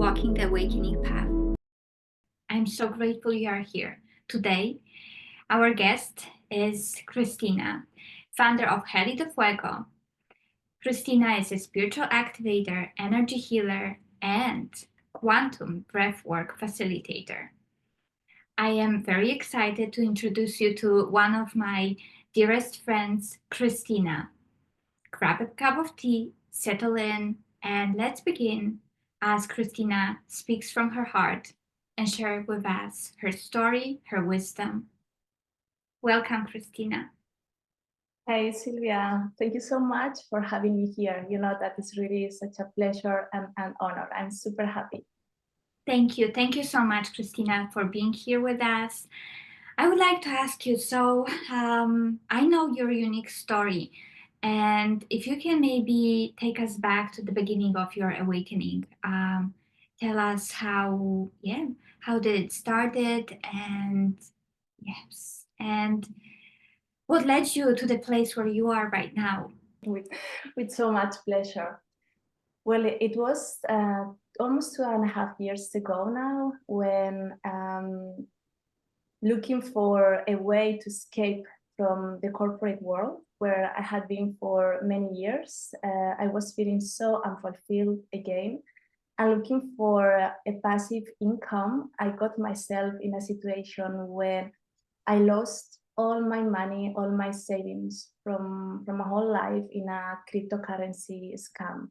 Walking the Awakening Path. I'm so grateful you are here. Today, our guest is Cristina, founder of Heli de Fuego. Cristina is a spiritual activator, energy healer, and quantum breathwork facilitator. I am very excited to introduce you to one of my dearest friends, Cristina. Grab a cup of tea, settle in, and let's begin as Cristina speaks from her heart and share with us her story, her wisdom. Welcome, Cristina. Hey, Sylvia. Thank you so much for having me here. You know, that is really such a pleasure and an honor. I'm super happy. Thank you. Thank you so much, Cristina, for being here with us. I would like to ask you, I know your unique story, and if you can maybe take us back to the beginning of your awakening, tell us how did it started, and yes, and what led you to the place where you are right now? With so much pleasure. Well, it was almost 2.5 years ago now when looking for a way to escape from the corporate world where I had been for many years. I was feeling so unfulfilled again. And looking for a passive income, I got myself in a situation where I lost all my money, all my savings from my whole life in a cryptocurrency scam.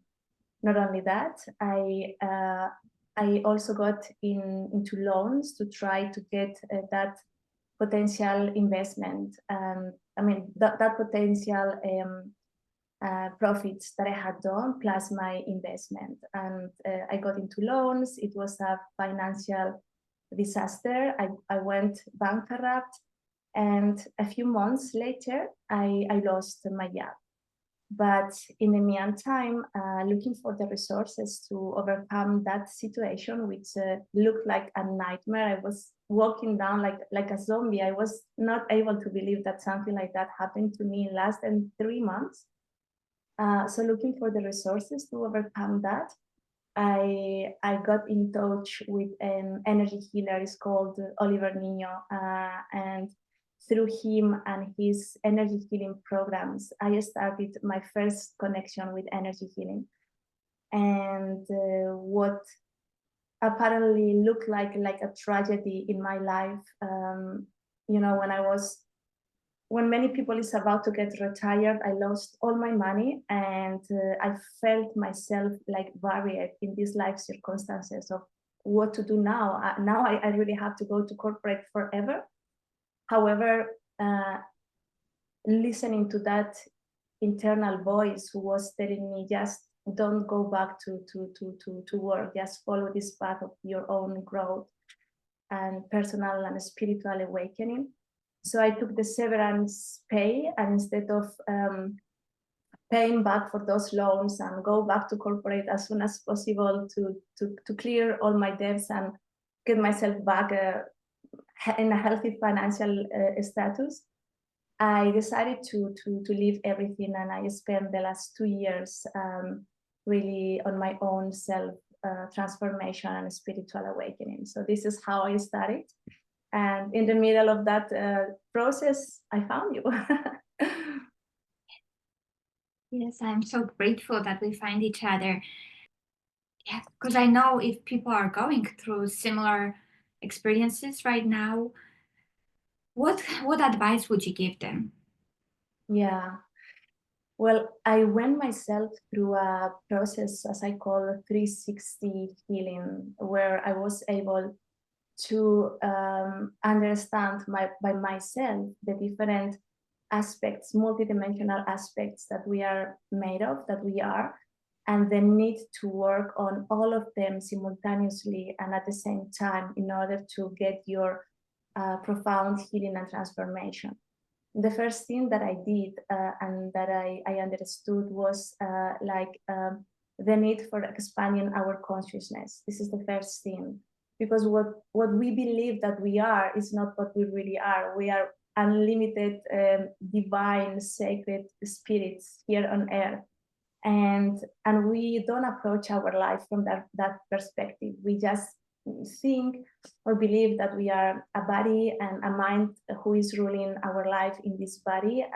Not only that, I also got into loans to try to get that potential investment. That potential profits that I had done plus my investment. And I got into loans. It was a financial disaster. I went bankrupt. And a few months later, I lost my job. But in the meantime, looking for the resources to overcome that situation, which looked like a nightmare. I was walking down like a zombie. I was not able to believe that something like that happened to me in less than 3 months. So looking for the resources to overcome that, I got in touch with an energy healer. It's called Oliver Nino, and through him and his energy healing programs, I started my first connection with energy healing. And what apparently looked like a tragedy in my life, when many people is about to get retired, I lost all my money, and I felt myself like buried in these life circumstances of what to do now. Now I really have to go to corporate forever. However, listening to that internal voice who was telling me, just don't go back to work, just follow this path of your own growth and personal and spiritual awakening. So I took the severance pay, and instead of paying back for those loans and go back to corporate as soon as possible to clear all my debts and get myself back in a healthy financial status, I decided to leave everything, and I spent the last 2 years really on my own self transformation and spiritual awakening. So this is how I started. And in the middle of that process, I found you. Yes, I'm so grateful that we find each other. Yeah, because I know if people are going through similar experiences right now, what advice would you give them? Yeah. Well, I went myself through a process, as I call 360 healing, where I was able to understand by myself the different aspects, multidimensional aspects that we are made of, that we are, and the need to work on all of them simultaneously and at the same time in order to get your profound healing and transformation. The first thing that I did and that I understood was the need for expanding our consciousness. This is the first thing, because what we believe that we are is not what we really are. We are unlimited, divine, sacred spirits here on earth. and we don't approach our life from that perspective. We just think or believe that we are a body and a mind who is ruling our life in this body,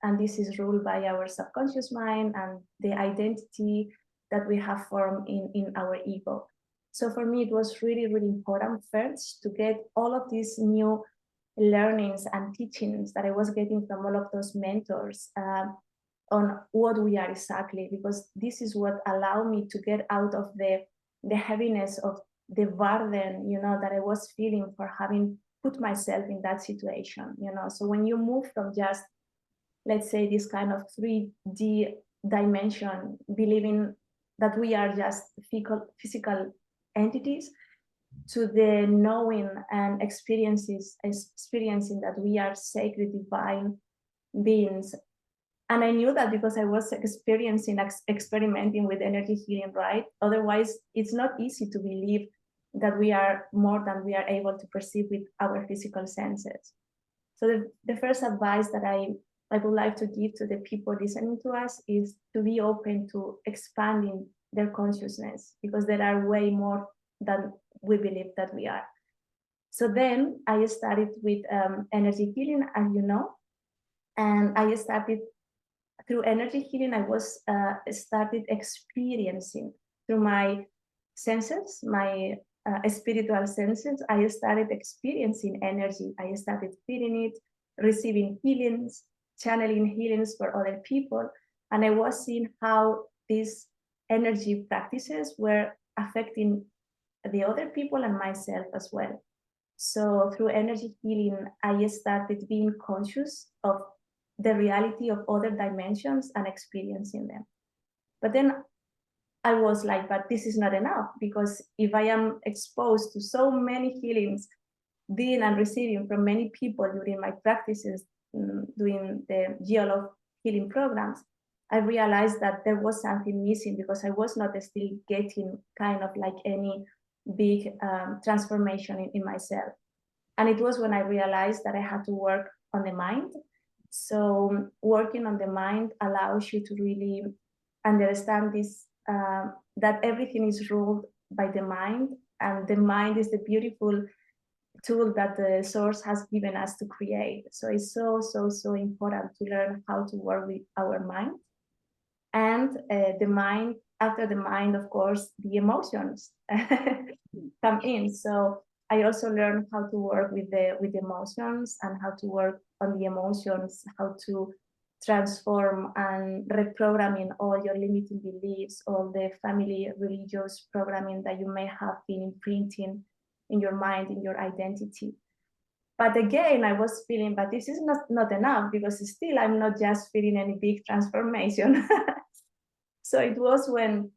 and this is ruled by our subconscious mind and the identity that we have formed in our ego. So for me, it was really, really important first to get all of these new learnings and teachings that I was getting from all of those mentors on what we are exactly, because this is what allowed me to get out of the heaviness of the burden, that I was feeling for having put myself in that situation, So when you move from just, let's say, this kind of 3D dimension, believing that we are just physical entities, to the knowing and experiencing that we are sacred divine beings. And I knew that because I was experimenting with energy healing, right? Otherwise, it's not easy to believe that we are more than we are able to perceive with our physical senses. So the first advice that I would like to give to the people listening to us is to be open to expanding their consciousness, because there are way more than we believe that we are. So then I started with energy healing, as you know, and I started through energy healing. I was started experiencing through my senses, my spiritual senses. I started experiencing energy. I started feeling it, receiving healings, channeling healings for other people, and I was seeing how these energy practices were affecting the other people and myself as well. So through energy healing, I started being conscious of the reality of other dimensions and experiencing them. But then I was like, but this is not enough, because if I am exposed to so many healings being and receiving from many people during my practices, doing the GLO healing programs, I realized that there was something missing, because I was not still getting kind of like any big transformation in myself. And it was when I realized that I had to work on the mind. So working on the mind allows you to really understand this, that everything is ruled by the mind, and the mind is the beautiful tool that the source has given us to create. So it's so important to learn how to work with our mind. And the mind, after the mind, of course, the emotions come in. So I also learned how to work with the emotions, and how to work on the emotions, how to transform and reprogramming all your limiting beliefs, all the family religious programming that you may have been imprinting in your mind, in your identity. But again, I was feeling, but this is not enough, because still I'm not just feeling any big transformation. So it was when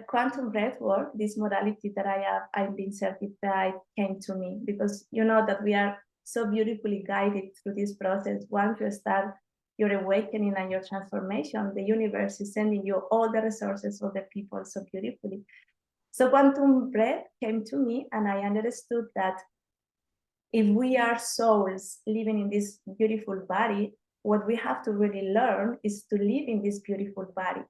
quantum breath work, this modality that I've been certified, came to me, because you know that we are so beautifully guided through this process. Once you start your awakening and your transformation, the universe is sending you all the resources of the people so beautifully. So quantum breath came to me, and I understood that if we are souls living in this beautiful body, what we have to really learn is to live in this beautiful body.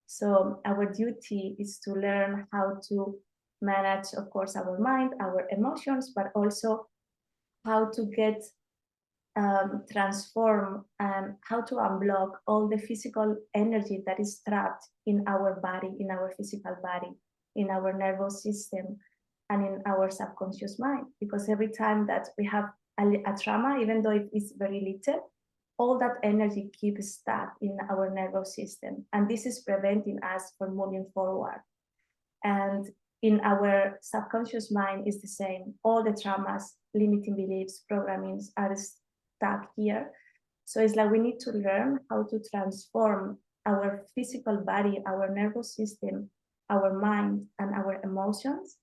So our duty is to learn how to manage, of course, our mind, our emotions, but also how to get transform and how to unblock all the physical energy that is trapped in our body, in our physical body, in our nervous system, and in our subconscious mind. Because every time that we have a trauma, even though it is very little, all that energy keeps stuck in our nervous system. And this is preventing us from moving forward. And in our subconscious mind is the same. All the traumas, limiting beliefs, programmings are stuck here. So it's like we need to learn how to transform our physical body, our nervous system, our mind, and our emotions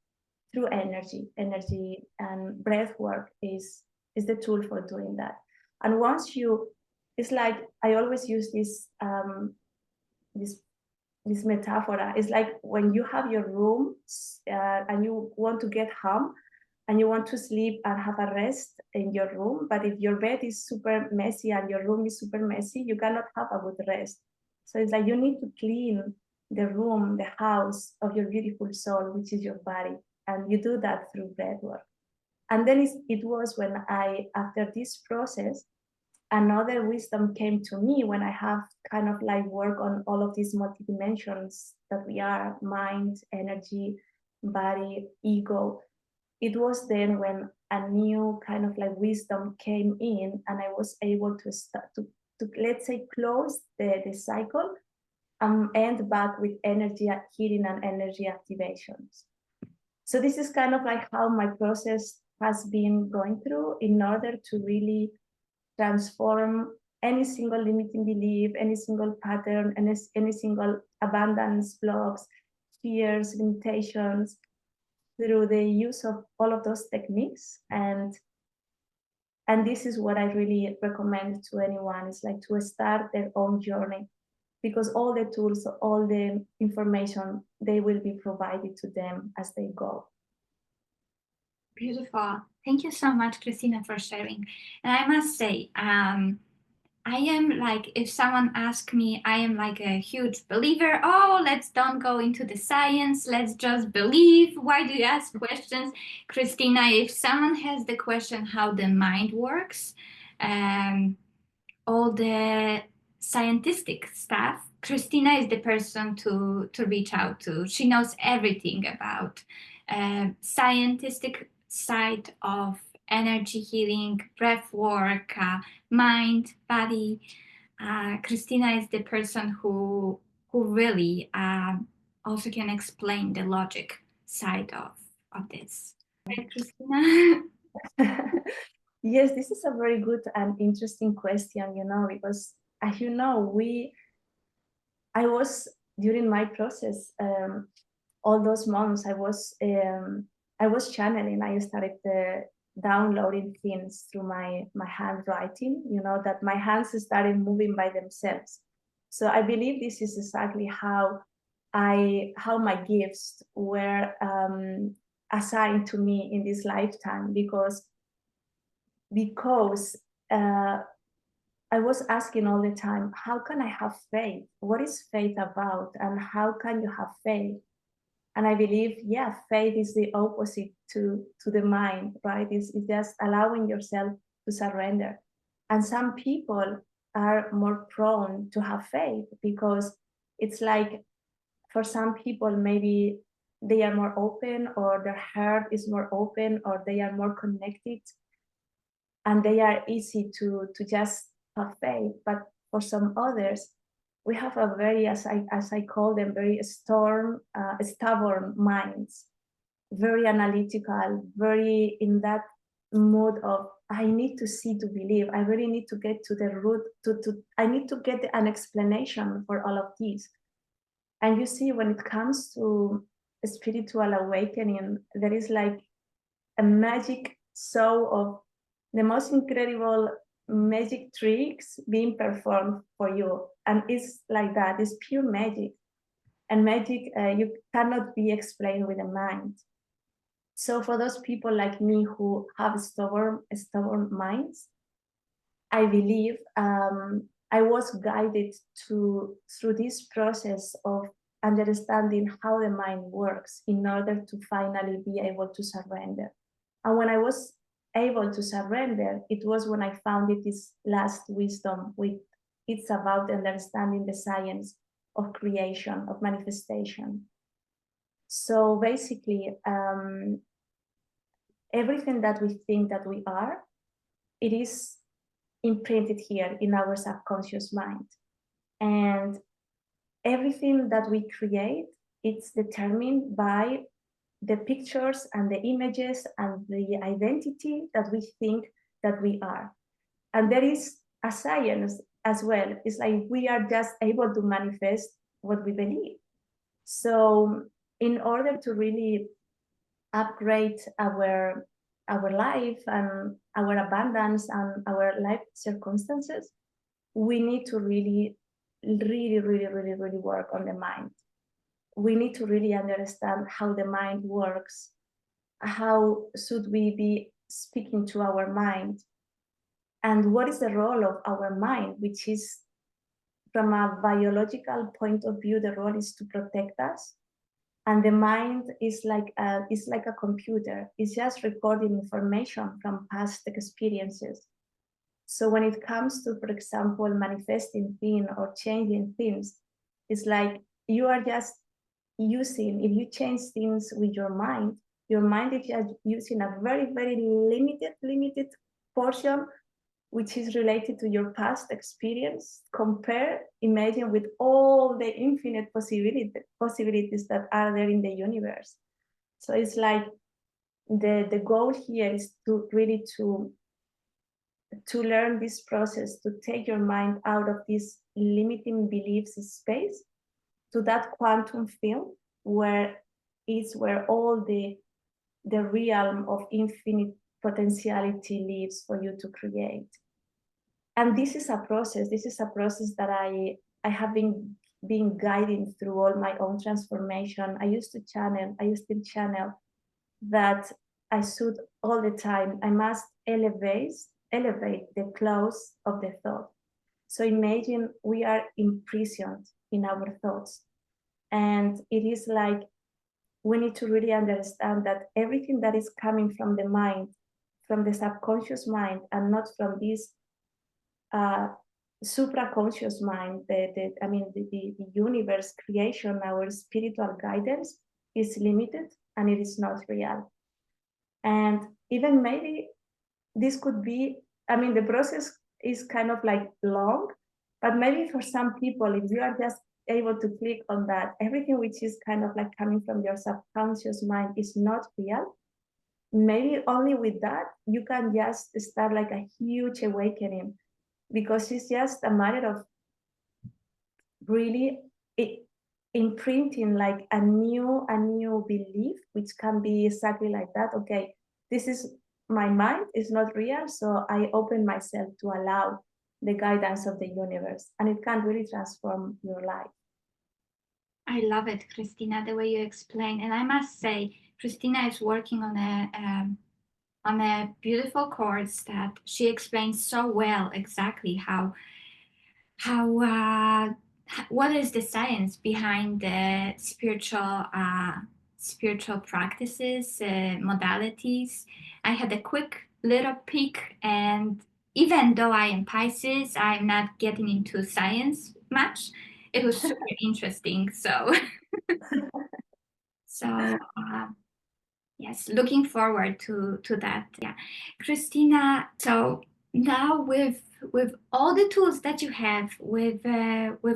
through energy. Energy and breath work is the tool for doing that. And once you, it's like I always use this this metaphor. It's like when you have your room and you want to get home and you want to sleep and have a rest in your room, but if your bed is super messy and your room is super messy, you cannot have a good rest. So it's like you need to clean the room, the house of your beautiful soul, which is your body. And you do that through breath work. And then it was when after this process, another wisdom came to me when I have kind of like work on all of these multi-dimensions that we are: mind, energy, body, ego. It was then when a new kind of like wisdom came in, and I was able to start to let's say close the cycle and end back with energy healing and energy activations. So this is kind of like how my process has been going through in order to really transform any single limiting belief, any single pattern, and any single abundance blocks, fears, limitations, through the use of all of those techniques. And this is what I really recommend to anyone, is like to start their own journey, because all the tools, all the information, they will be provided to them as they go. Beautiful. Thank you so much, Cristina, for sharing. And I must say, I am like, if someone asks me, I am like a huge believer. Oh, let's don't go into the science. Let's just believe. Why do you ask questions? Cristina, if someone has the question how the mind works, all the scientific stuff, Cristina is the person to reach out to. She knows everything about scientific side of energy healing, breath work, mind, body. Cristina is the person who really also can explain the logic side of this. Right, Cristina? Yes, this is a very good and interesting question, because as you know, I was during my process, all those months, I was channeling. I started downloading things through my handwriting, that my hands started moving by themselves. So I believe this is exactly how my gifts were assigned to me in this lifetime, because I was asking all the time, how can I have faith? What is faith about? And how can you have faith? And I believe, yeah, faith is the opposite to the mind, right? It's just allowing yourself to surrender. And some people are more prone to have faith, because it's like, for some people, maybe they are more open, or their heart is more open, or they are more connected, and they are easy to just have faith. But for some others, we have a very, as I call them, very stubborn minds, very analytical, very in that mood of, I need to see to believe. I really need to get to the root, I need to get an explanation for all of this. And you see, when it comes to spiritual awakening, there is like a magic show of the most incredible magic tricks being performed for you. And it's like that, it's pure magic. And magic, you cannot be explained with the mind. So for those people like me who have stubborn minds, I believe I was guided through this process of understanding how the mind works in order to finally be able to surrender. And when I was able to surrender, it was when I found this last wisdom, with it's about understanding the science of creation, of manifestation. So basically, everything that we think that we are, it is imprinted here in our subconscious mind. And everything that we create, it's determined by the pictures and the images and the identity that we think that we are. And there is a science as well. It's like we are just able to manifest what we believe. So in order to really upgrade our life and our abundance and our life circumstances, we need to really work on the mind. We need to really understand how the mind works. How should we be speaking to our mind? And what is the role of our mind, which is from a biological point of view, the role is to protect us. And the mind is like a computer. It's just recording information from past experiences. So when it comes to, for example, manifesting things or changing things, it's like you are just using, if you change things with your mind is just using a very, very limited portion, which is related to your past experience. Imagine with all the infinite possibilities that are there in the universe. So it's like the goal here is to really to learn this process, to take your mind out of this limiting beliefs space to that quantum field where all the realm of infinite potentiality lives for you to create. And this is a process that I have been guiding through all my own transformation. I still channel that I should all the time. I must elevate the close of the thought. So imagine we are imprisoned in our thoughts. And it is like we need to really understand that everything that is coming from the mind, from the subconscious mind, and not from this supraconscious mind, the universe creation, our spiritual guidance is limited and it is not real. And even maybe this could be, the process is kind of like long, but maybe for some people, if you are just able to click on that, everything which is kind of like coming from your subconscious mind is not real. Maybe only with that, you can just start like a huge awakening, because it's just a matter of really imprinting like a new belief, which can be exactly like that. Okay, this is my mind is not real, so I open myself to allow the guidance of the universe, and it can really transform your life. I love it, Cristina, the way you explain. And I must say, Cristina is working on a beautiful course that she explains so well exactly how what is the science behind the spiritual practices, modalities. I had a quick little peek, and even though I am Pisces, I'm not getting into science much. It was super interesting. So yes, looking forward to that. Yeah, Cristina. So now with all the tools that you have, with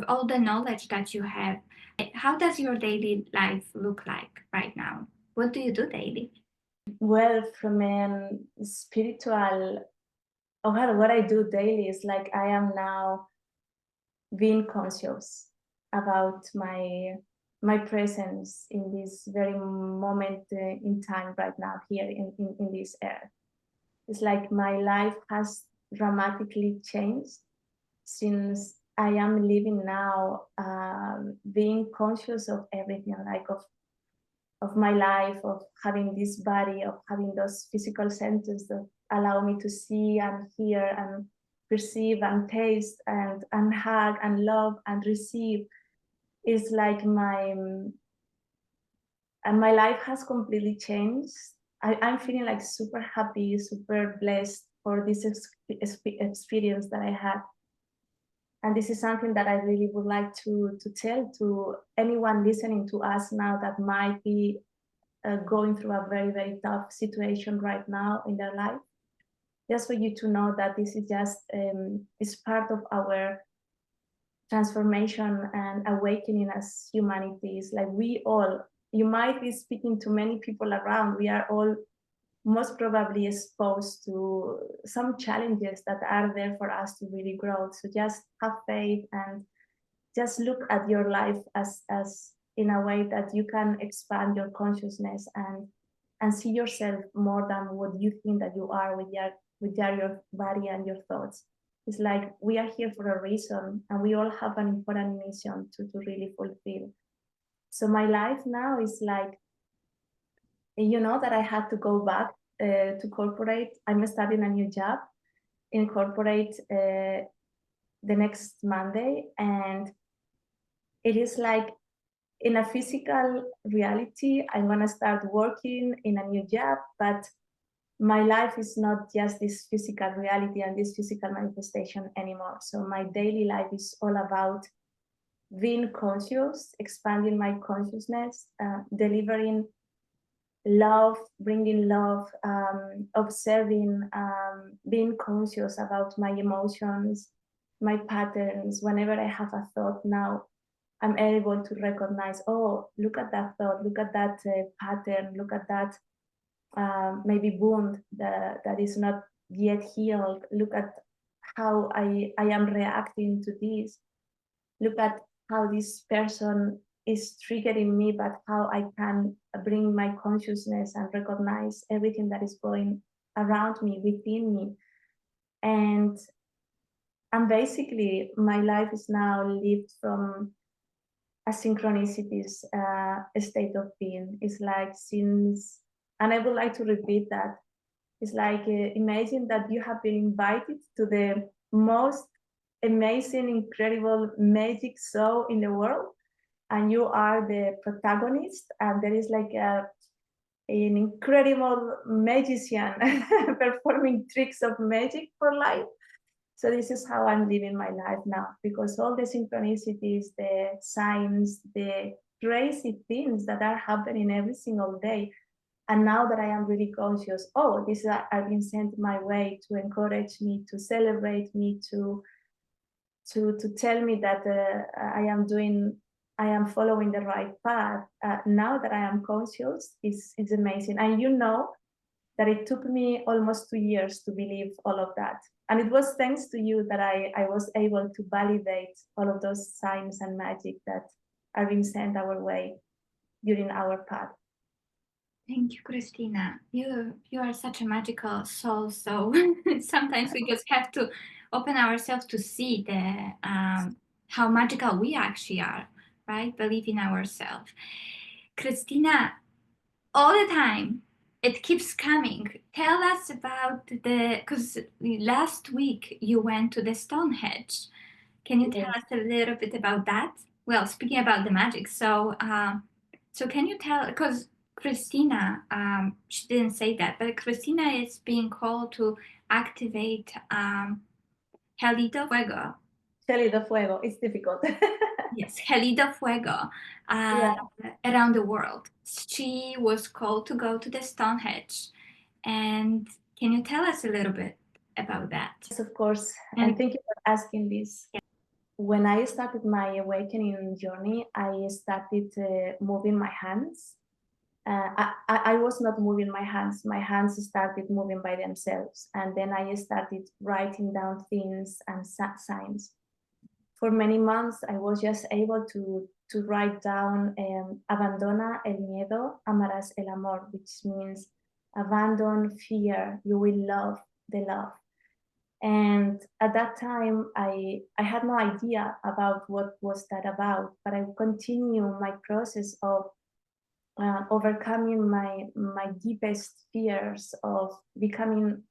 all the knowledge that you have, how does your daily life look like right now? What do you do daily? Well, from a spiritual, what I do daily is like I am now being conscious about my presence in this very moment in time right now here in this earth. It's like my life has dramatically changed since I am living now, being conscious of everything, like of my life, of having this body, of having those physical senses that allow me to see and hear and perceive and taste and hug and love and receive. Is like my life has completely changed. I'm feeling like super happy, super blessed for this experience that I had. And this is something that I really would like to tell to anyone listening to us now that might be going through a very, very tough situation right now in their life. Just for you to know that this is just is part of our transformation and awakening as humanities. Like you might be speaking to many people around. We are all most probably exposed to some challenges that are there for us to really grow. So just have faith and just look at your life as in a way that you can expand your consciousness and see yourself more than what you think that you are with your body and your thoughts. It's like we are here for a reason, and we all have an important mission to really fulfill. So my life now is like, that I had to go back to corporate. I'm starting a new job in corporate. the next Monday, and it is like in a physical reality, I'm gonna start working in a new job, but my life is not just this physical reality and this physical manifestation anymore. So my daily life is all about being conscious, expanding my consciousness, delivering love, bringing love, observing, being conscious about my emotions, my patterns. Whenever I have a thought now, I'm able to recognize, oh, look at that thought, look at that pattern, look at that maybe wound that is not yet healed. Look at how I am reacting to this. Look at how this person is triggering me, but how I can bring my consciousness and recognize everything that is going around me, within me. And basically, my life is now lived from a synchronicities state of being. It's like since, and I would like to repeat that. It's like imagine that you have been invited to the most amazing, incredible magic show in the world, and you are the protagonist, and there is like an incredible magician performing tricks of magic for life. So this is how I'm living my life now, because all the synchronicities, the signs, the crazy things that are happening every single day. And now that I am really conscious, oh, this I've been sent my way to encourage me, to celebrate me, to tell me that I am following the right path. Now that I am conscious, it's amazing. And you know that it took me almost 2 years to believe all of that. And it was thanks to you that I was able to validate all of those signs and magic that are being sent our way during our path. Thank you, Cristina. You are such a magical soul. So sometimes we just have to open ourselves to see the how magical we actually are, right? Believe in ourselves. Cristina, all the time it keeps coming. Tell us about because last week you went to the Stonehenge. Can you tell Yes. us a little bit about that? Well, speaking about the magic, so can you tell? Because Cristina, she didn't say that, but Cristina is being called to activate Gelito Fuego. Gelito Fuego, it's difficult. Yes, Gelito Fuego Yeah. around the world. She was called to go to the Stonehenge. And can you tell us a little bit about that? Yes, of course. And And thank you for asking this. When I started my awakening journey, I started moving my hands. I was not moving my hands. My hands started moving by themselves. And then I started writing down things and signs. For many months, I was just able to write down abandona el miedo, amarás el amor, which means abandon fear, you will love the love. And at that time, I had no idea about what was that about, but I continue my process of overcoming my deepest fears of becoming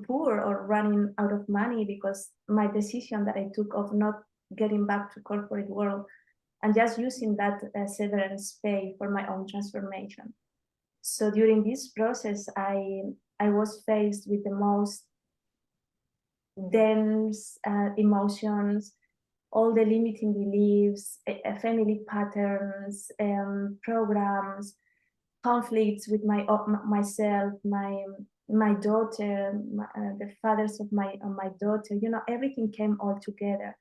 poor or running out of money, because my decision that I took of not getting back to corporate world and just using that severance pay for my own transformation. So during this process, I was faced with the most dense emotions, all the limiting beliefs, family patterns, programs, conflicts with myself, my daughter, the fathers of my daughter. You know, everything came all together.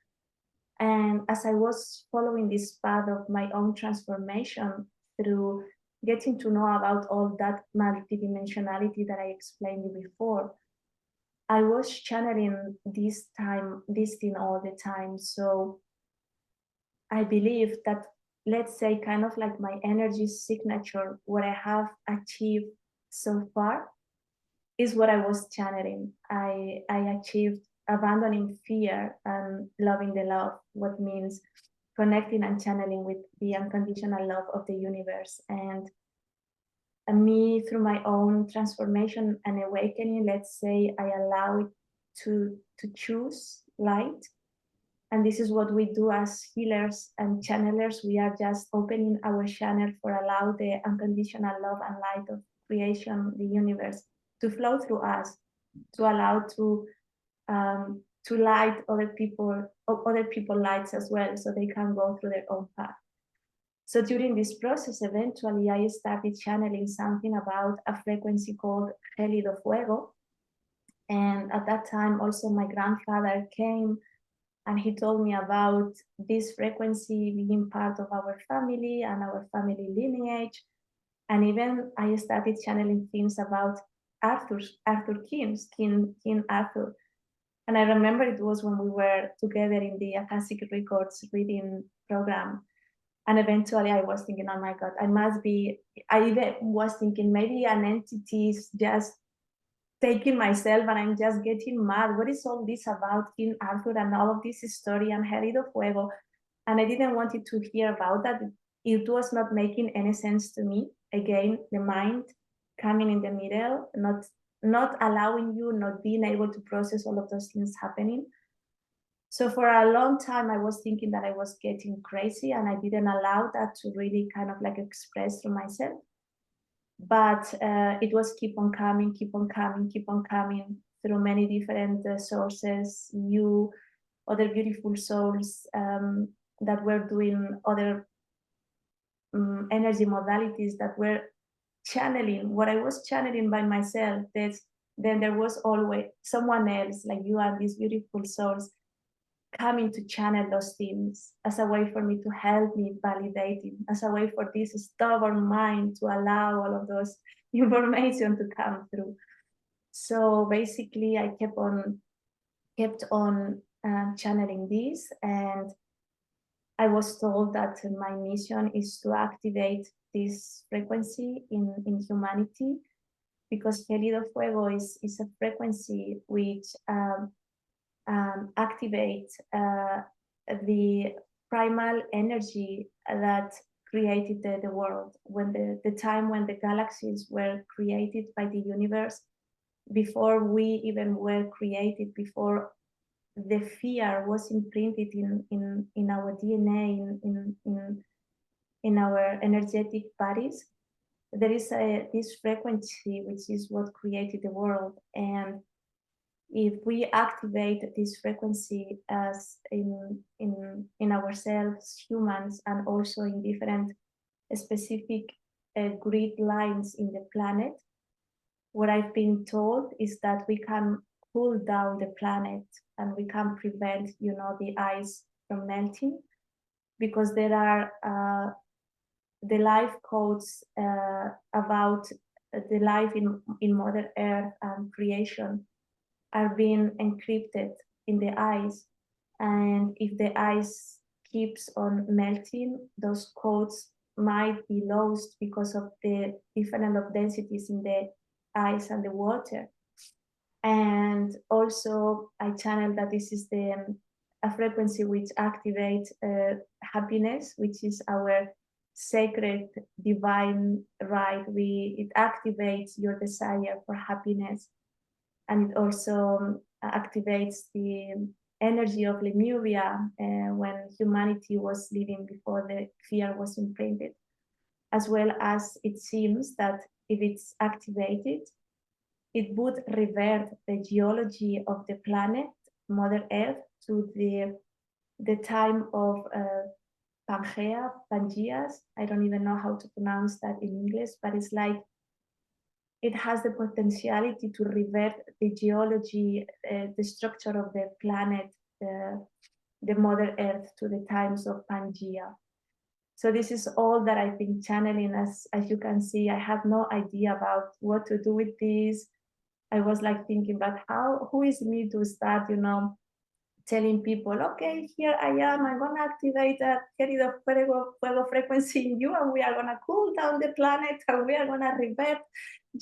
And as I was following this path of my own transformation through getting to know about all that multidimensionality that I explained you before, I was channeling this thing all the time. So I believe that, let's say, kind of like my energy signature, what I have achieved so far is what I was channeling. I achieved abandoning fear and loving the love, what means connecting and channeling with the unconditional love of the universe. And me, through my own transformation and awakening, let's say, I allow it to choose light. And this is what we do as healers and channelers. We are just opening our channel for allow the unconditional love and light of creation, the universe, to flow through us, to allow to light other people lights as well, so they can go through their own path. So during this process, eventually I started channeling something about a frequency called Gélido Fuego. And at that time, also my grandfather came and he told me about this frequency being part of our family and our family lineage. And even I started channeling things about Arthur King Arthur. And I remember it was when we were together in the Akashic Records reading program. And eventually I was thinking, oh my God, I even was thinking maybe an entity is just taking myself and I'm just getting mad. What is all this about King Arthur and all of this story and Gélido Fuego? And I didn't want it to hear about that. It was not making any sense to me. Again, the mind coming in the middle, not allowing you, not being able to process all of those things happening. So for a long time, I was thinking that I was getting crazy and I didn't allow that to really kind of like express through myself. But it was keep on coming through many different sources, you, other beautiful souls that were doing other energy modalities that were channeling what I was channeling by myself. Then there was always someone else like you and these beautiful souls coming to channel those things as a way for me to help me validating, as a way for this stubborn mind to allow all of those information to come through. So basically, I kept on channeling this, and I was told that my mission is to activate this frequency in humanity, because Gélido Fuego is a frequency which activate the primal energy that created the world. When the time when the galaxies were created by the universe, before we even were created, before the fear was imprinted in our DNA, in our energetic bodies, there is this frequency which is what created the world. And if we activate this frequency as in ourselves, humans, and also in different specific grid lines in the planet, what I've been told is that we can cool down the planet and we can prevent, the ice from melting, because there are the life codes about the life in Mother Earth and creation are being encrypted in the ice. And if the ice keeps on melting, those codes might be lost because of the different of densities in the ice and the water. And also I channel that this is a frequency which activates happiness, which is our sacred divine right. It activates your desire for happiness, and it also activates the energy of Lemuria when humanity was living before the fear was imprinted, as well as it seems that if it's activated, it would revert the geology of the planet, Mother Earth, to the time of Pangeas. I don't even know how to pronounce that in English, but it's like it has the potentiality to revert the geology, the structure of the planet, the Mother Earth, to the times of Pangea. So this is all that I've been channeling. As you can see, I have no idea about what to do with this. I was like thinking, but who is me to start, telling people, okay, here I am, I'm gonna activate a Gélido Fuego frequency in you, and we are gonna cool down the planet, and we are gonna revert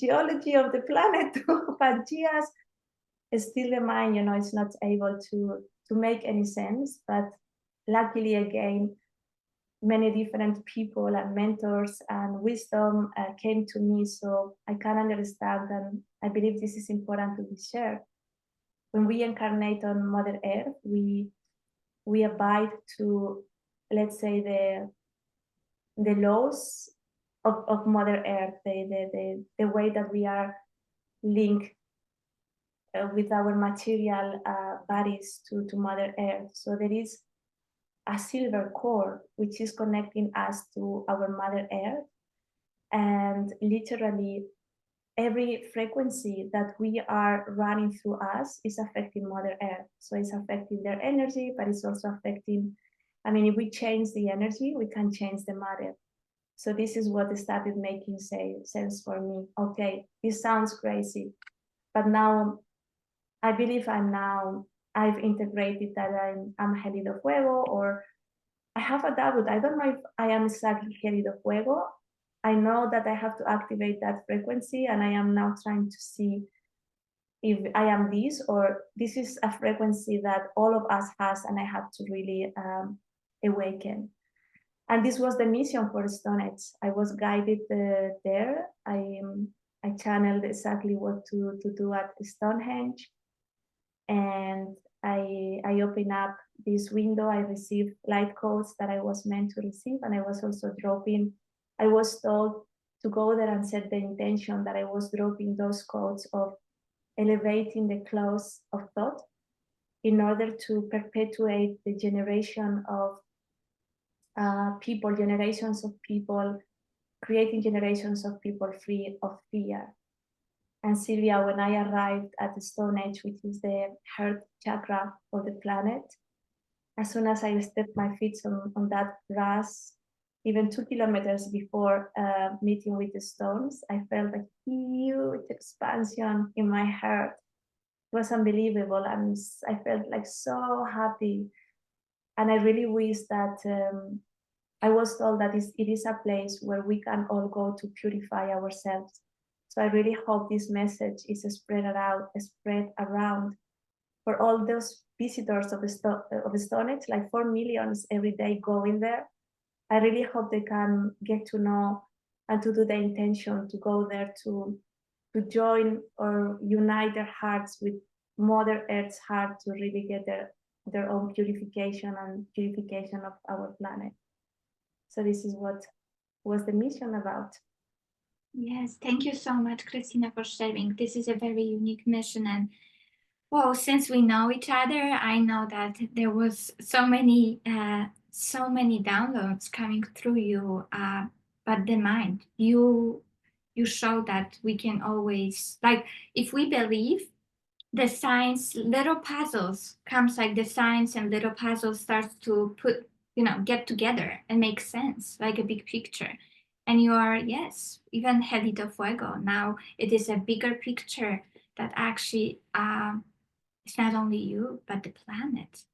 geology of the planet to Pangeas. Still the mind, is not able to make any sense. But luckily, again, many different people and mentors and wisdom came to me, so I can understand, and I believe this is important to be shared. When we incarnate on Mother Earth, we we abide to, let's say, the laws of Mother Earth, the way that we are linked with our material bodies to Mother Earth. So there is a silver cord which is connecting us to our Mother Earth, and literally every frequency that we are running through us is affecting Mother Earth. So it's affecting their energy, but it's also affecting, I mean, if we change the energy, we can change the matter. So this is what started making sense for me. Okay, this sounds crazy, but now I believe I've integrated that I'm Heli de Fuego, or I have a doubt. I don't know if I am exactly Heli de Fuego. I know that I have to activate that frequency, and I am now trying to see if I am this, or this is a frequency that all of us has, and I have to really awaken. And this was the mission for Stonehenge. I was guided there. I channeled exactly what to do at Stonehenge, and I opened up this window. I received light codes that I was meant to receive, and I was also dropping. I was told to go there and set the intention that I was dropping those codes of elevating the close of thought in order to perpetuate the generation of people, generations of people, creating generations of people free of fear. And Sylvia, when I arrived at the Stone Age, which is the heart chakra of the planet, as soon as I stepped my feet on that grass, even 2 kilometers before meeting with the stones, I felt a huge expansion in my heart. It was unbelievable, and I felt like so happy. And I really wish that I was told that it is a place where we can all go to purify ourselves. So I really hope this message is spread around for all those visitors of the Stone Age, like 4 million every day going there. I really hope they can get to know and to do the intention to go there to join or unite their hearts with Mother Earth's heart to really get their own purification and purification of our planet. So this is what was the mission about. Yes, thank you so much, Cristina, for sharing. This is a very unique mission, and well, since we know each other, I know that there was so many downloads coming through you. But the mind, you show that we can always, like, if we believe, the science little puzzles comes, like the science and little puzzles starts to get together and make sense, like a big picture. And you are, yes, even Heli de Fuego. Now it is a bigger picture that actually it's not only you, but the planet.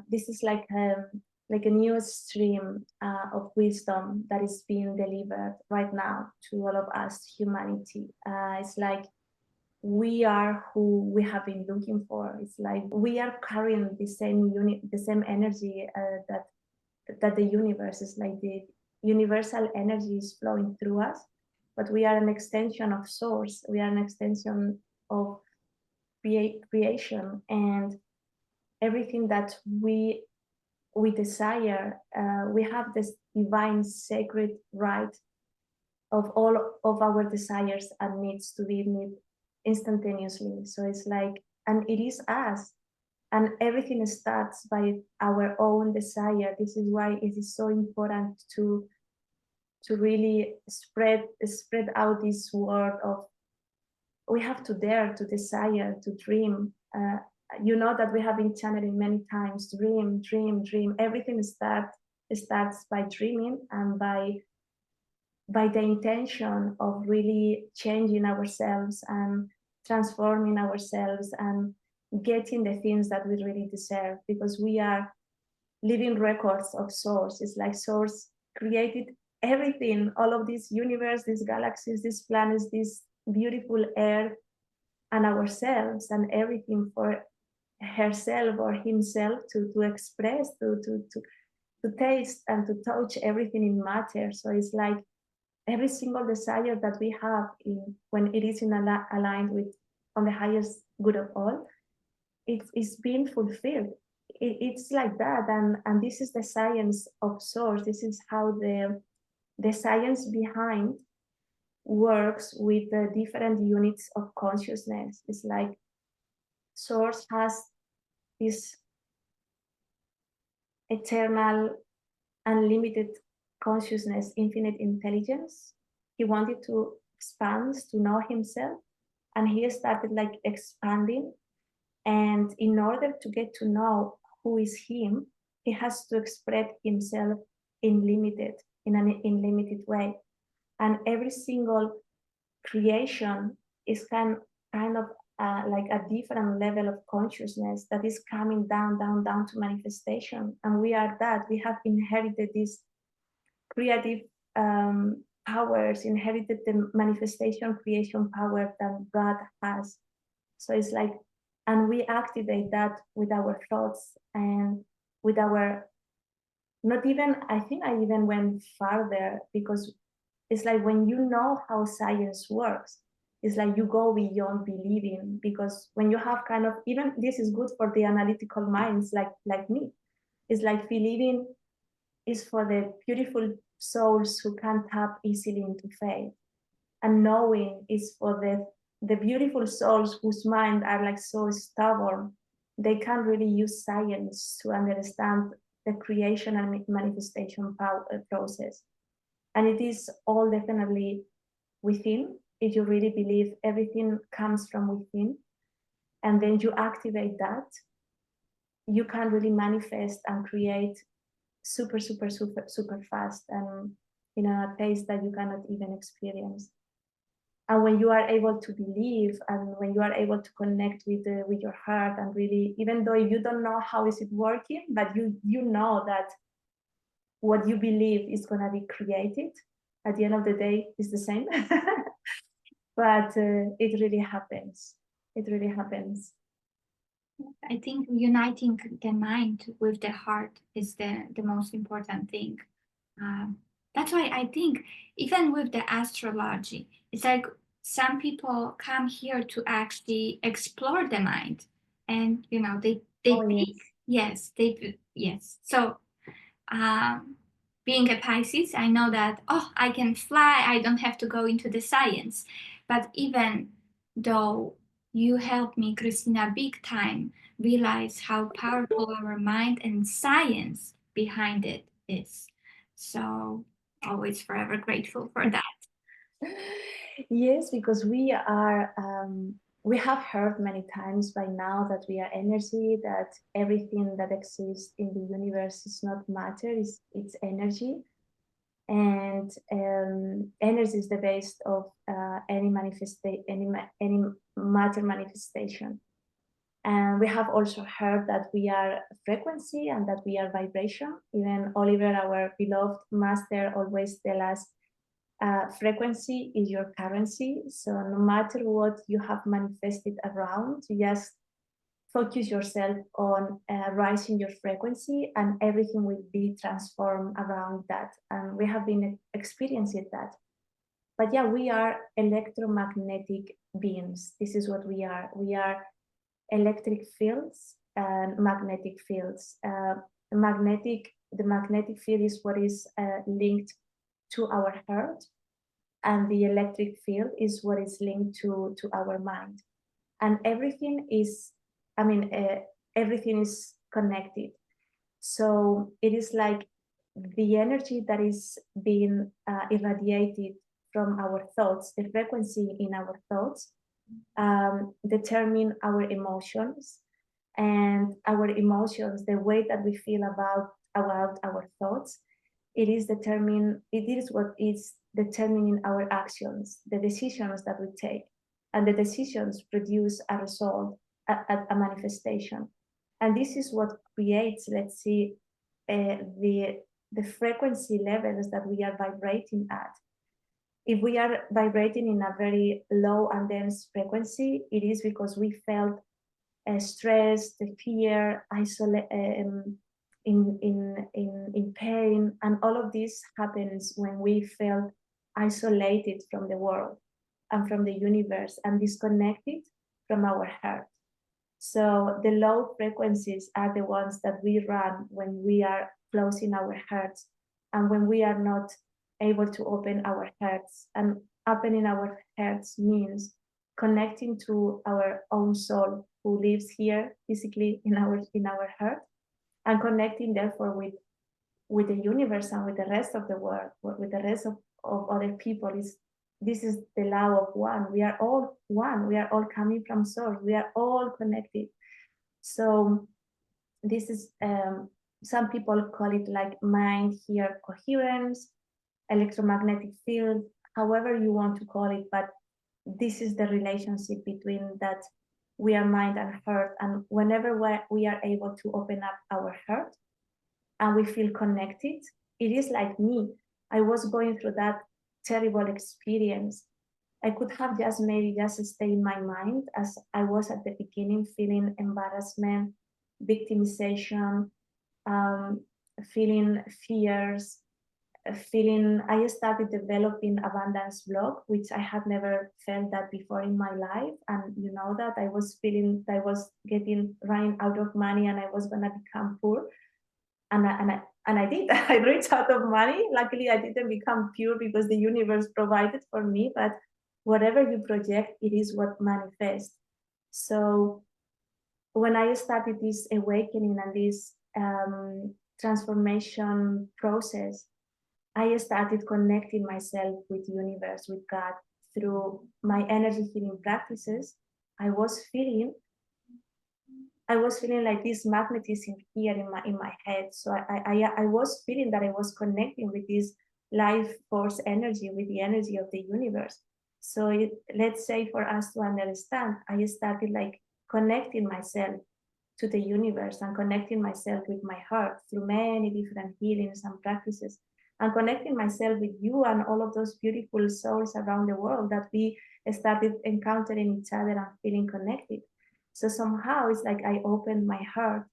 This is like a new stream of wisdom that is being delivered right now to all of us, humanity. It's like we are who we have been looking for. It's like we are carrying the same energy that the universe is, like the universal energy is flowing through us, but we are an extension of source. We are an extension of creation, and everything that we desire, we have this divine sacred right of all of our desires and needs to be met instantaneously. So it's like, and it is us, and everything starts by our own desire. This is why it is so important to really spread out this word of, we have to dare to desire, to dream. You know that we have been channeling many times, dream, dream, dream. Everything starts by dreaming, and by the intention of really changing ourselves and transforming ourselves and getting the things that we really deserve, because we are living records of source. It's like source created everything, all of this universe, these galaxies, these planets, this beautiful earth, and ourselves, and everything for herself or himself to express, to taste and to touch everything in matter. So it's like every single desire that we have, when it is aligned with on the highest good of all, it's being fulfilled. it's like that, and this is the science of source. This is how the science behind works with the different units of consciousness. It's like source has this eternal, unlimited consciousness, infinite intelligence. He wanted to expand, to know himself, and he started like expanding. And in order to get to know who is him, he has to express himself in an unlimited way. And every single creation is kind of like a different level of consciousness that is coming down to manifestation. And we are that. We have inherited these creative powers, inherited the manifestation creation power that God has. So it's like, and we activate that with our thoughts and with our, not even, I think I even went farther, because it's like when you know how science works, it's like you go beyond believing, because when you have kind of, even this is good for the analytical minds like me, it's like believing is for the beautiful souls who can't tap easily into faith, and knowing is for the beautiful souls whose mind are like so stubborn, they can't really use science to understand the creation and manifestation process. And it is all definitely within. If you really believe everything comes from within, and then you activate that, you can really manifest and create super fast, and in a pace that you cannot even experience. And when you are able to believe, and when you are able to connect with your heart, and really, even though you don't know how is it working, but you know that what you believe is going to be created at the end of the day is the same. But it really happens. It really happens. I think uniting the mind with the heart is the most important thing. That's why I think even with the astrology, it's like some people come here to actually explore the mind, and they think, yes. So being a Pisces, I know that I can fly. I don't have to go into the science. But even though you helped me, Cristina, big time realize how powerful our mind and science behind it is. So always forever grateful for that. Yes, because we are, we have heard many times by now that we are energy, that everything that exists in the universe is not matter, it's energy. And energy is the base of any matter manifestation. And we have also heard that we are frequency and that we are vibration. Even Oliver, our beloved master, always tell us frequency is your currency. So no matter what you have manifested around, you just focus yourself on rising your frequency, and everything will be transformed around that. And we have been experiencing that. But yeah, we are electromagnetic beings. This is what we are. We are electric fields and magnetic fields. The magnetic field is what is linked to our heart, and the electric field is what is linked to our mind. And everything is, everything is connected. So it is like the energy that is being irradiated from our thoughts, the frequency in our thoughts, determine our emotions, and our emotions, the way that we feel about our thoughts, it is what is determining our actions, the decisions that we take, and the decisions produce a result, a manifestation. And this is what creates, let's see, the frequency levels that we are vibrating at. If we are vibrating in a very low and dense frequency, it is because we felt stress, the fear, in pain, and all of this happens when we felt isolated from the world and from the universe, and disconnected from our heart. So the low frequencies are the ones that we run when we are closing our hearts and when we are not able to open our hearts. And opening our hearts means connecting to our own soul who lives here physically in our heart, and connecting therefore with the universe and with the rest of the world, with the rest of other people. This is the law of one. We are all one. We are all coming from source. We are all connected. So this is some people call it like mind here coherence, electromagnetic field, however you want to call it, but this is the relationship between that we are mind and heart. And whenever we are able to open up our heart and we feel connected, it is like me. I was going through that terrible experience. I could have just maybe just stayed in my mind as I was at the beginning, feeling embarrassment, victimization, feeling fears, feeling. I started developing abundance block, which I had never felt that before in my life. And you know that I was feeling that I was getting running out of money and I was gonna become poor. And I did. I reached out of money. Luckily, I didn't become pure because the universe provided for me. But whatever you project, it is what manifests. So when I started this awakening and this transformation process, I started connecting myself with the universe, with God, through my energy healing practices. I was feeling like this magnetism here in my head. So I was feeling that I was connecting with this life force energy, with the energy of the universe. So let's say for us to understand, I started like connecting myself to the universe and connecting myself with my heart through many different healings and practices, and connecting myself with you and all of those beautiful souls around the world that we started encountering each other and feeling connected. So somehow it's like I opened my heart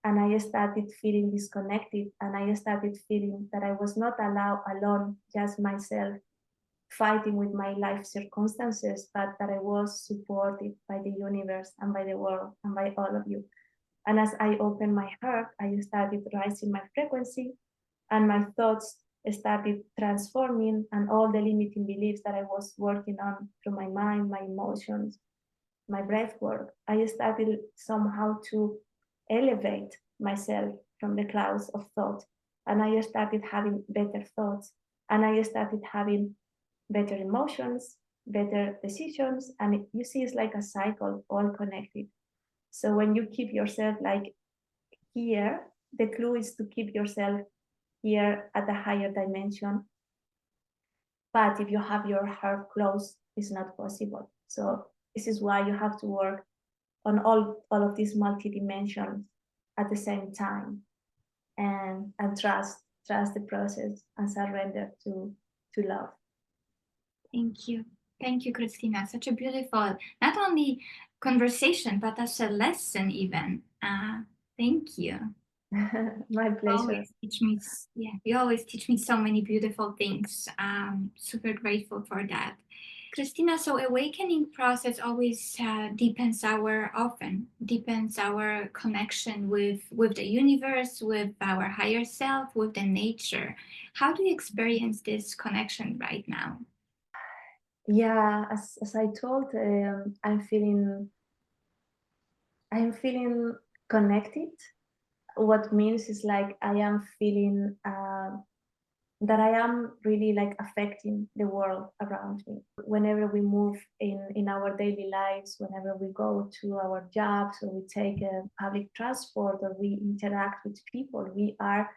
and I started feeling disconnected, and I started feeling that I was not allowed alone, just myself fighting with my life circumstances, but that I was supported by the universe and by the world and by all of you. And as I opened my heart, I started rising my frequency, and my thoughts started transforming, and all the limiting beliefs that I was working on through my mind, my emotions, my breath work, I started somehow to elevate myself from the clouds of thought. And I started having better thoughts, and I started having better emotions, better decisions. And you see, it's like a cycle, all connected. So when you keep yourself like here, the clue is to keep yourself here at a higher dimension. But if you have your heart closed, it's not possible. So this is why you have to work on all of these multi-dimensions at the same time, and trust the process and surrender to love. Thank you. Thank you, Cristina. Such a beautiful, not only conversation, but as a lesson even. Thank you. My pleasure. You always teach me so many beautiful things. Super grateful for that. Cristina, so awakening process always deepens our connection with the universe, with our higher self, with the nature. How do you experience this connection right now? Yeah, as I told, I'm feeling connected. What means is like I am feeling that I am really like affecting the world around me. Whenever we move in our daily lives, whenever we go to our jobs or we take a public transport or we interact with people, we are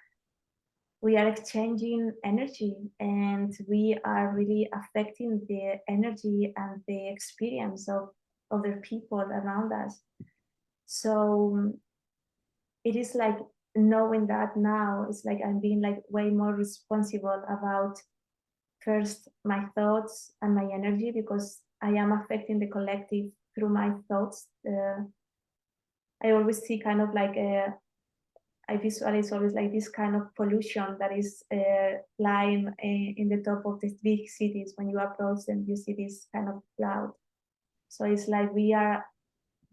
exchanging energy, and we are really affecting the energy and the experience of other people around us. So it is like knowing that now, it's like I'm being like way more responsible about first my thoughts and my energy, because I am affecting the collective through my thoughts. I always see kind of like I visualize always like this kind of pollution that is lying in the top of these big cities. When you approach them, you see this kind of cloud. So it's like we are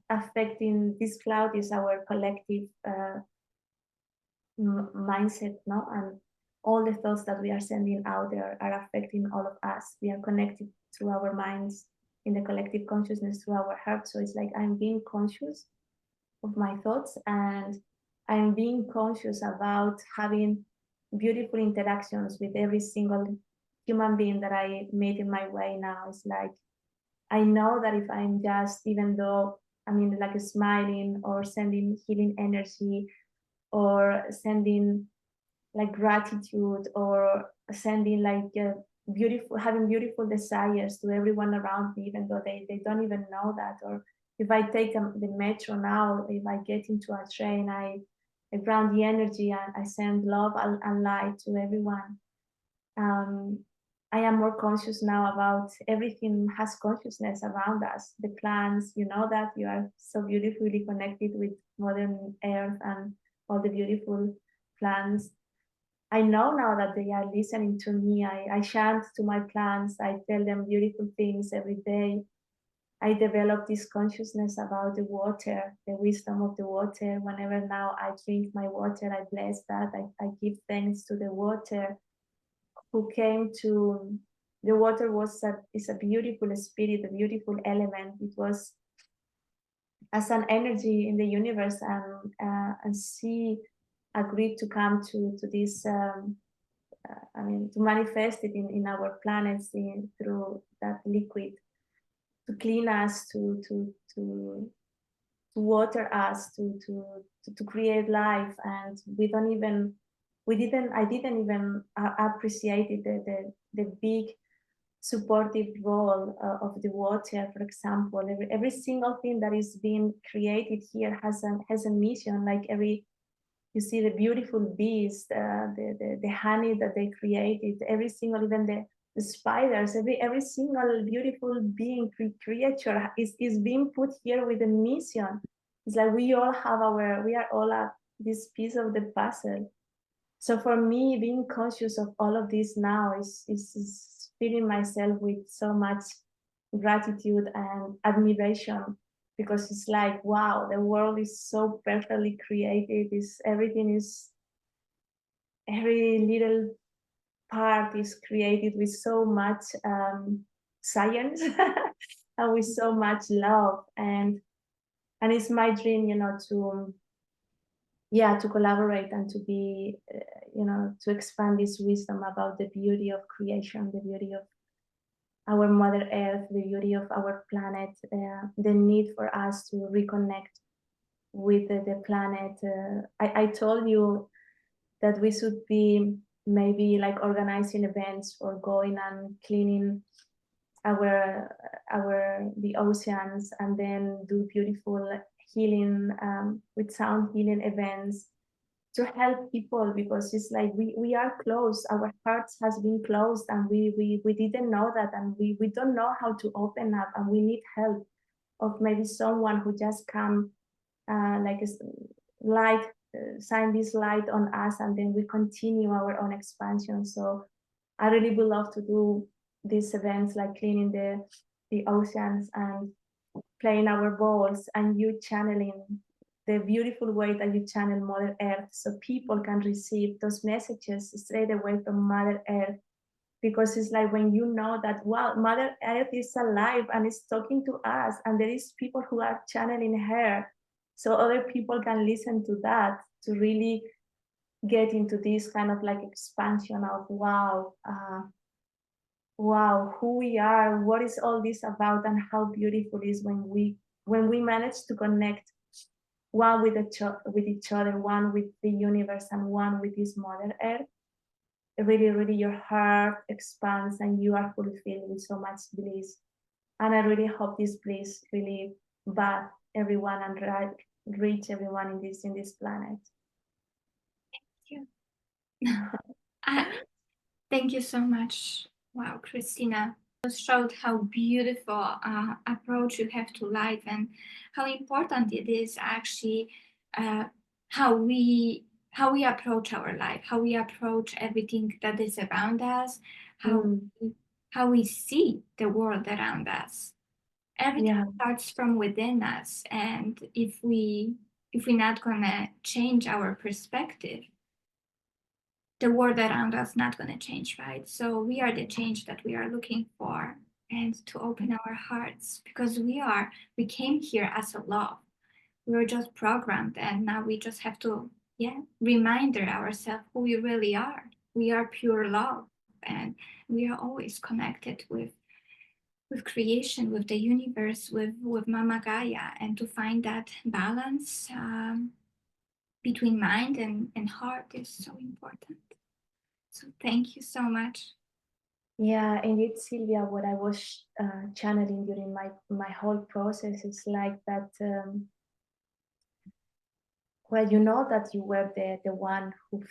affecting this cloud is our collective mindset, no? And all the thoughts that we are sending out there are affecting all of us. We are connected through our minds in the collective consciousness through our heart. So it's like I'm being conscious of my thoughts, and I'm being conscious about having beautiful interactions with every single human being that I meet in my way now. It's like I know that if I'm just, even though I mean, like smiling or sending healing energy or sending like gratitude or sending like beautiful, having beautiful desires to everyone around me, even though they don't even know that. Or if I take the metro now, if I get into a train, I ground the energy and I send love and light to everyone. I am more conscious now about everything has consciousness around us. The plants, you know that you are so beautifully connected with Mother Earth and all the beautiful plants. I know now that they are listening to me. I chant to my plants. I tell them beautiful things every day. I develop this consciousness about the water, the wisdom of the water. Whenever now I drink my water, I bless that. I give thanks to the water who came to. The water is a beautiful spirit, a beautiful element. It was as an energy in the universe, and she agreed to come to this. I mean, to manifest it in our planets through that liquid, to clean us, to water us, to create life. And I didn't even appreciate it, the big supportive role of the water. For example, every single thing that is being created here has a mission. Like you see the beautiful bees, the honey that they created, every single, even the spiders, every single beautiful being, creature is being put here with a mission. It's like we are all this piece of the puzzle. So for me, being conscious of all of this now is filling myself with so much gratitude and admiration, because it's like, wow, the world is so perfectly created. Every little part is created with so much science and with so much love. And it's my dream, to collaborate and to be, to expand this wisdom about the beauty of creation, the beauty of our Mother Earth, the beauty of our planet, the need for us to reconnect with the planet. I told you that we should be maybe like organizing events or going and cleaning the oceans, and then do beautiful healing with sound healing events to help people, because it's like we are closed, our hearts has been closed, and we didn't know that, and we don't know how to open up, and we need help of maybe someone who just come like light, shine this light on us, and then we continue our own expansion. So I really would love to do these events, like cleaning the oceans and playing our bowls, and you channeling the beautiful way that you channel Mother Earth, so people can receive those messages straight away from Mother Earth. Because it's like when you know that, wow, Mother Earth is alive and is talking to us, and there is people who are channeling her, so other people can listen to that, to really get into this kind of like expansion of wow, who we are, what is all this about, and how beautiful it is when we manage to connect one with each other, one with the universe, and one with this Mother Earth. Really, really, your heart expands and you are fulfilled with so much bliss. And I really hope this bliss really bath everyone and reach everyone in this planet. Thank you. Thank you so much. Wow, Cristina, you showed how beautiful approach you have to life, and how important it is actually how we approach our life, how we approach everything that is around us, how we see the world around us. Everything starts from within us, and if we're not gonna change our perspective, the world around us not gonna change, right? So we are the change that we are looking for, and to open our hearts, because we came here as a love. We were just programmed, and now we just have to remind ourselves who we really are. We are pure love, and we are always connected with creation, with the universe, with Mama Gaia, and to find that balance between mind and heart is so important. So thank you so much. Yeah, indeed, Sylvia, what I was channeling during my whole process is like that. Well, you know that you were the one who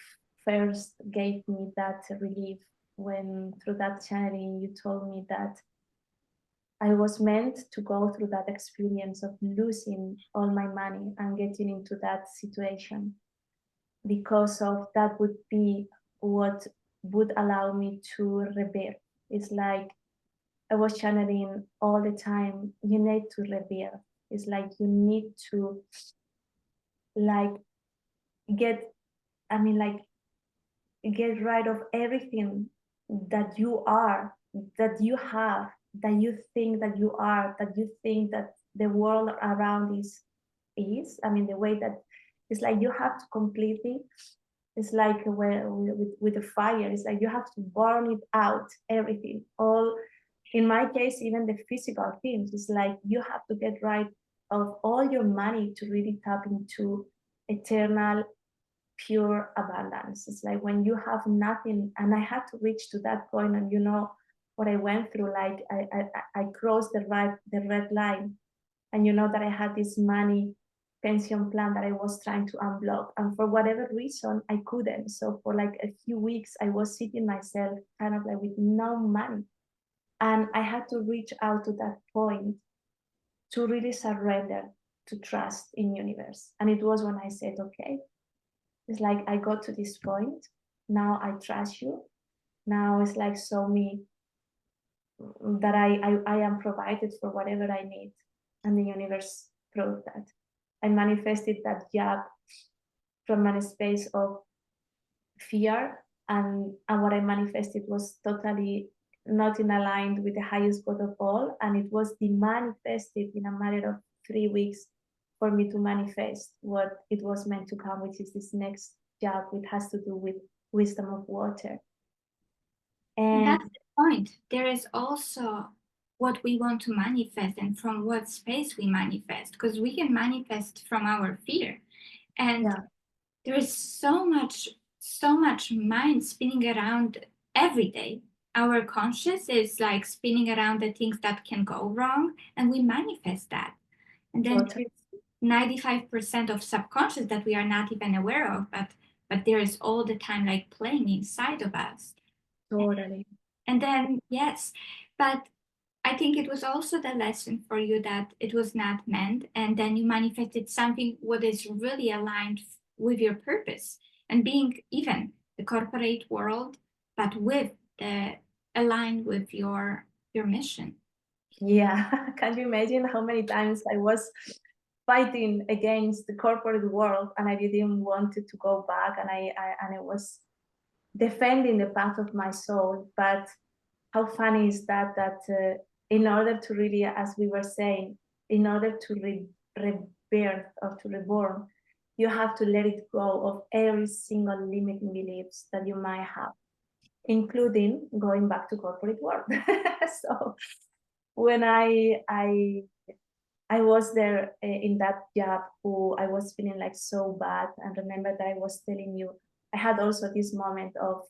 first gave me that relief when through that channeling you told me that I was meant to go through that experience of losing all my money and getting into that situation, because of that would be what would allow me to rebirth. It's like I was channeling all the time, you need to rebirth. It's like you need to like get, I mean, like get rid of everything that you are, that you have, that you think that you are, that you think that the world around is. I mean, the way that it's like you have to completely, it's like with a fire, it's like you have to burn it out, everything. All, in my case, even the physical things, it's like you have to get rid of all your money to really tap into eternal pure abundance. It's like when you have nothing, and I had to reach to that point, and you know what I went through. Like I crossed the red line, and you know that I had this money pension plan that I was trying to unblock, and for whatever reason I couldn't. So for like a few weeks, I was sitting myself kind of like with no money, and I had to reach out to that point to really surrender, to trust in universe. And it was when I said, okay, it's like I got to this point. Now I trust you. Now it's like show me that I am provided for whatever I need. And the universe proved that. I manifested that job from a space of fear, and what I manifested was totally not in aligned with the highest good of all. And it was manifested in a matter of 3 weeks for me to manifest what it was meant to come, which is this next job, which has to do with wisdom of water. And that's the point. There is also what we want to manifest and from what space we manifest, because we can manifest from our fear. And there is so much mind spinning around every day. Our conscious is like spinning around the things that can go wrong, and we manifest that. And then there's 95% of subconscious that we are not even aware of, but there is all the time like playing inside of us. Totally. And then yes, but I think it was also the lesson for you that it was not meant, and then you manifested something what is really aligned with your purpose, and being even the corporate world, but with the aligned with your mission. Yeah, can you imagine how many times I was fighting against the corporate world, and I didn't want to go back, and I was defending the path of my soul. But how funny is that in order to really, as we were saying, in order to rebirth or to reborn, you have to let it go of every single limiting beliefs that you might have, including going back to corporate world. So when I was there in that job, who I was feeling like so bad, and remember that I was telling you, I had also this moment of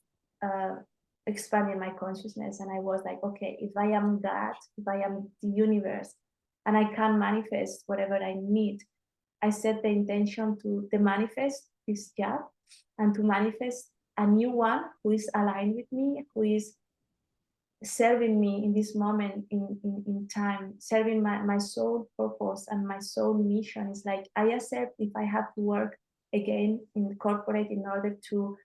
expanding my consciousness, and I was like, okay, if I am God, if I am the universe, and I can manifest whatever I need, I set the intention to manifest this job and to manifest a new one who is aligned with me, who is serving me in this moment in time, serving my soul purpose and my soul mission. Is like I accept if I have to work again in corporate in order to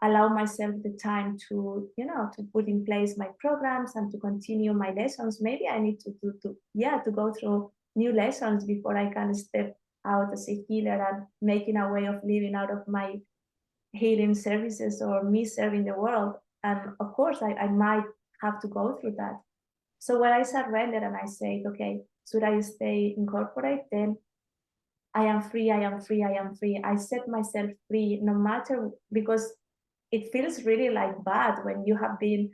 allow myself the time to, to put in place my programs and to continue my lessons. Maybe I need to go through new lessons before I can step out as a healer and making a way of living out of my healing services or me serving the world. And of course, I might have to go through that. So when I surrendered and I said, okay, should I stay incorporate? Then I am free, I am free, I am free. I set myself free no matter, because it feels really like bad when you have been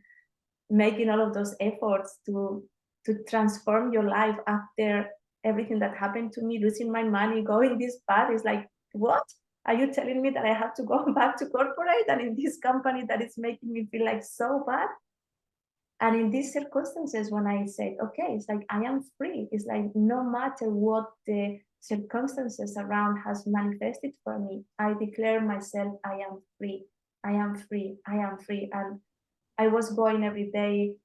making all of those efforts to transform your life after everything that happened to me, losing my money, going this path. Is like, what? Are you telling me that I have to go back to corporate and in this company that is making me feel like so bad? And in these circumstances, when I said, okay, it's like I am free. It's like no matter what the circumstances around has manifested for me, I declare myself, I am free. I am free. I am free. And I was going every day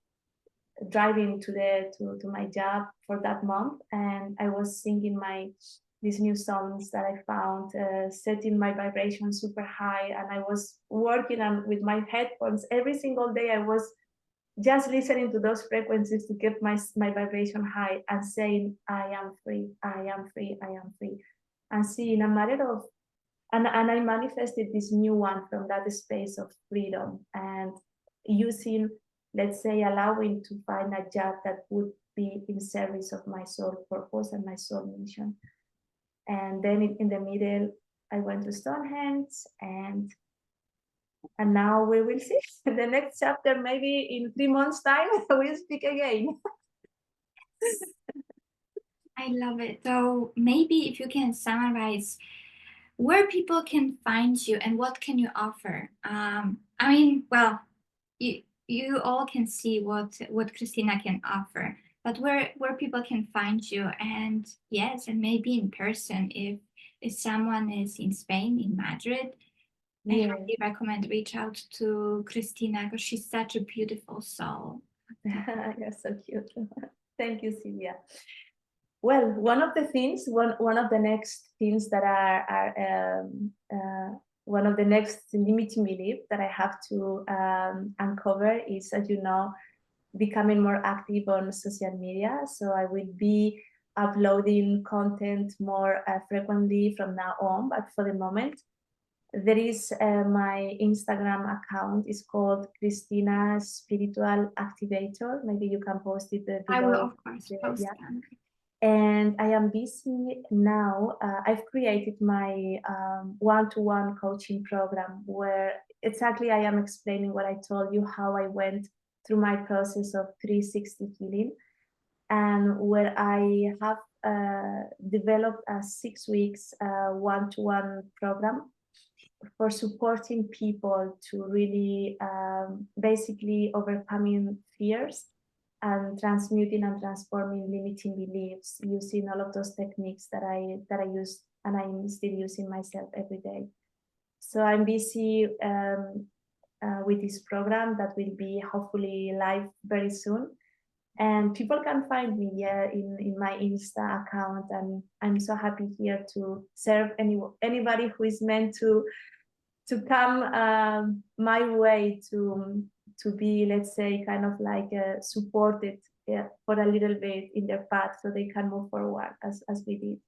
driving to my job for that month, and I was singing these new songs that I found, setting my vibration super high, and I was working on with my headphones every single day. I was just listening to those frequencies to keep my vibration high and saying, I am free, I am free, I am free. And see, in a matter of, and I manifested this new one from that space of freedom and using, let's say, allowing to find a job that would be in service of my soul purpose and my soul mission. And then in the middle, I went to Stonehenge, and now we will see the next chapter. Maybe in 3 months' time, we'll speak again. I love it. So maybe if you can summarize where people can find you and what can you offer. I mean, well, you all can see what Cristina can offer, but where people can find you, and yes, and maybe in person if someone is in Spain, in Madrid. I Yeah. highly recommend reach out to Cristina because she's such a beautiful soul. You're so cute. Thank you, Silvia. Well, one of the next things that are one of the next limiting beliefs that I have to uncover is, as you know, becoming more active on social media. So I will be uploading content more frequently from now on. But for the moment, there is my Instagram account is called Cristina Spiritual Activator. Maybe you can post it below. I will, of course, post them. And I am busy now. I've created my one-to-one coaching program where exactly I am explaining what I told you, how I went through my process of 360 healing, and where I have developed a 6 weeks one-to-one program for supporting people to really basically overcoming fears and transmuting and transforming limiting beliefs using all of those techniques that I use and I'm still using myself every day. So I'm busy with this program that will be hopefully live very soon. And people can find me in my Insta account, and I'm so happy here to serve anybody who is meant to come my way to be, let's say, kind of like supported for a little bit in their path so they can move forward as we did.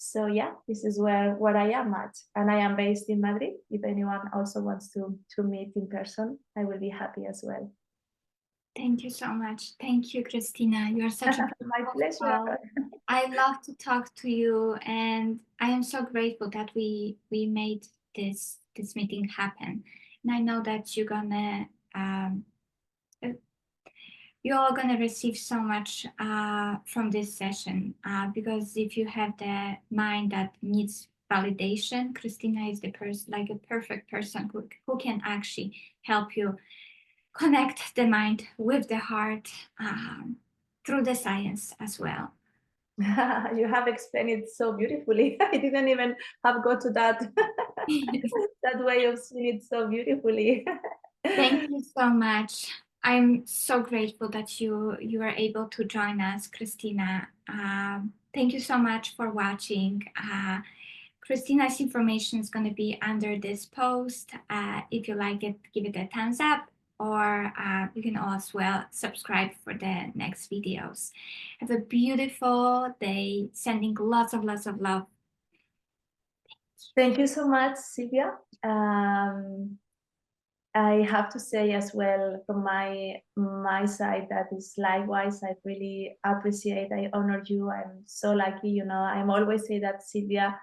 So yeah, this is where I am at, and I am based in Madrid. If anyone also wants to meet in person, I will be happy as well. Thank you so much. Thank you, Cristina. You are such a my pleasure. I love to talk to you, and I am so grateful that we made this meeting happen. And I know that you're all gonna receive so much from this session because if you have the mind that needs validation, Cristina is the person, like a perfect person who can actually help you connect the mind with the heart through the science as well. You have explained it so beautifully. I didn't even have got to that that way of seeing it so beautifully. Thank you so much. I'm so grateful that you are able to join us, Cristina. Thank you so much for watching. Christina's information is going to be under this post. If you like it, give it a thumbs up, or you can as well subscribe for the next videos. Have a beautiful day. Sending lots of love. Thank you so much, Sylvia. I have to say as well from my side that is likewise. I really appreciate. I honor you. I'm so lucky. You know, I'm always say that Sylvia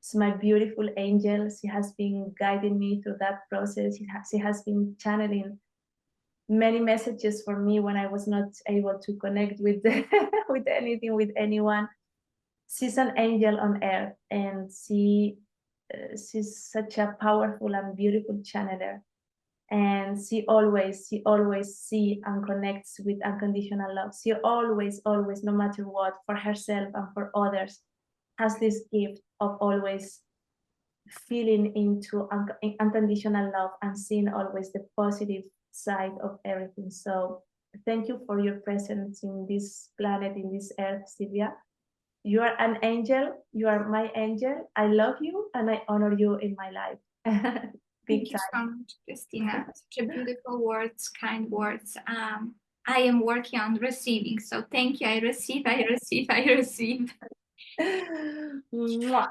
is my beautiful angel. She has been guiding me through that process. She has been channeling many messages for me when I was not able to connect with with anything, with anyone. She's an angel on earth, and she's such a powerful and beautiful channeler. And she always see and connects with unconditional love. She always, no matter what, for herself and for others, has this gift of always feeling into unconditional love and seeing always the positive side of everything. So thank you for your presence in this planet, in this earth, Sylvia. You are an angel. You are my angel. I love you and I honor you in my life. Thank you so much, Cristina. Such a beautiful words, kind words. I am working on receiving, so thank you. I receive. Mwah.